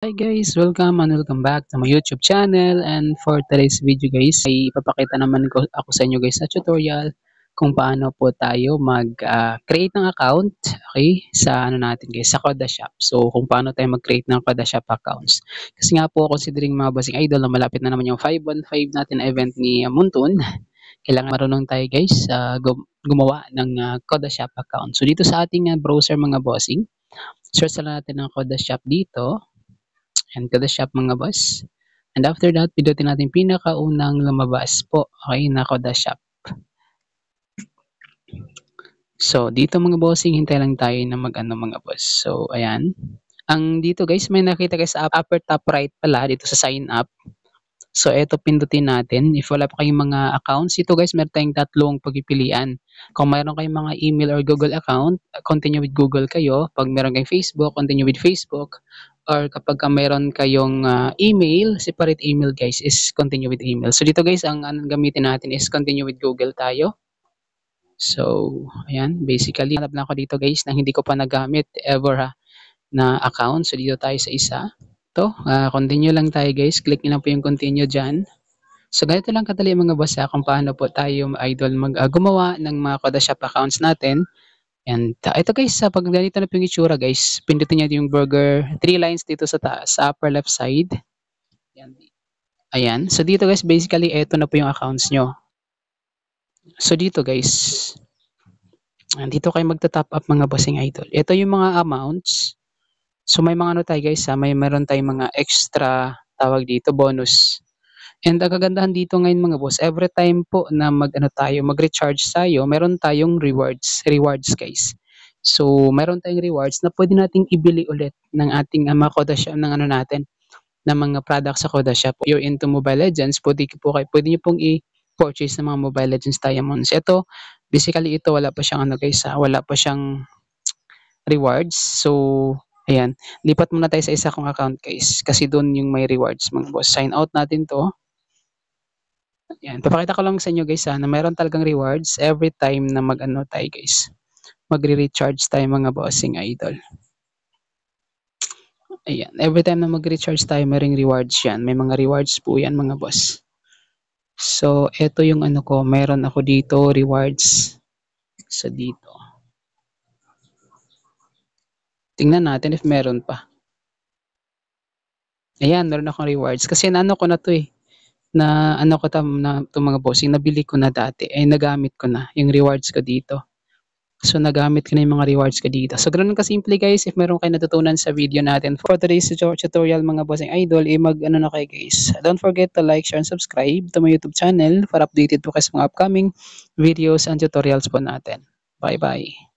Hi guys, welcome and welcome back to my YouTube channel, and for today's video guys ay ipapakita naman ko ako sa inyo guys sa tutorial kung paano po tayo mag-create ng account, okay, sa ano natin guys, sa Koda Shop. So kung paano tayo mag-create ng Koda Shop accounts. Kasi nga po considering mga bossing idol na malapit na naman yung 515 natin na event ni Muntun, kailangan marunong tayo guys gumawa ng Koda Shop account. So dito sa ating browser mga bossing, search na natin ang Koda Shop dito. And to the shop mga boss. And after that, pindutin natin pinakaunang lumabas po. Okay, na the shop. So, dito mga bossing, hintay lang tayo na mag-ano mga boss. So, ayan. Ang dito guys, may nakita guys sa upper top right pala, dito sa sign up. So, eto pindutin natin. If wala pa kayong mga accounts, ito guys, meron tayong tatlong pagpipilian. Kung mayroon kayong mga email or Google account, continue with Google kayo. Pag meron kayong Facebook, continue with Facebook. Or kapag mayroon kayong email, separate email guys, is continue with email. So, dito guys, ang gamitin natin is continue with Google tayo. So, ayan, basically, hanap lang ako dito guys na hindi ko pa nagamit ever na account. So, dito tayo sa isa. Ito, continue lang tayo guys. Click nyo lang po yung continue dyan. So, ganito lang kadali mga boss kung paano po tayo idol gumawa ng mga Koda Shop accounts natin. And ito guys, pag ganito na po yung itsura guys, pindutin nyo yung burger, 3 lines dito sa taas, sa upper left side. Ayan. Ayan. So, dito guys, basically, ito na po yung accounts nyo. So, dito guys, dito kayo magta-top up mga bossing idol. Ito yung mga amounts. So may mga ano tayo guys meron tayong mga extra tawag dito bonus. And ang kagandahan dito ngayon mga boss, every time po na mag-recharge tayo, meron tayong rewards guys. So meron tayong rewards na pwede nating ibili ulit ng ating mga Koda Shop ng ano natin, ng mga products sa Koda Shop. You're into Mobile Legends, pwede niyo pong i-purchase ng mga Mobile Legends diamonds. Ito, basically ito wala pa siyang ano guys, wala pa siyang rewards. So ayan, lipat muna tayo sa isa kong account guys kasi doon yung may rewards mga boss. Sign out natin to. Ayan, papakita ko lang sa inyo guys na meron talagang rewards every time na mag-ano tayo guys. Magre-recharge tayo mga bossing idol. Ayan, every time na mag-recharge tayo merong rewards yan. May mga rewards po yan mga boss. So, ito yung ano ko, meron ako dito rewards sa dito. Tingnan natin if meron pa. Ayan, meron akong rewards. Kasi naano ko na to na ano ko na itong mga bossing, nabili ko na dati. Nagamit ko na yung rewards ko dito. So, nagamit ko na yung mga rewards ko dito. So, ganoon kasimple guys. If meron kayo natutunan sa video natin for today's tutorial mga bossing idol, mag-ano na kayo guys. Don't forget to like, share, and subscribe to my YouTube channel para updated po kayo sa mga upcoming videos and tutorials po natin. Bye-bye.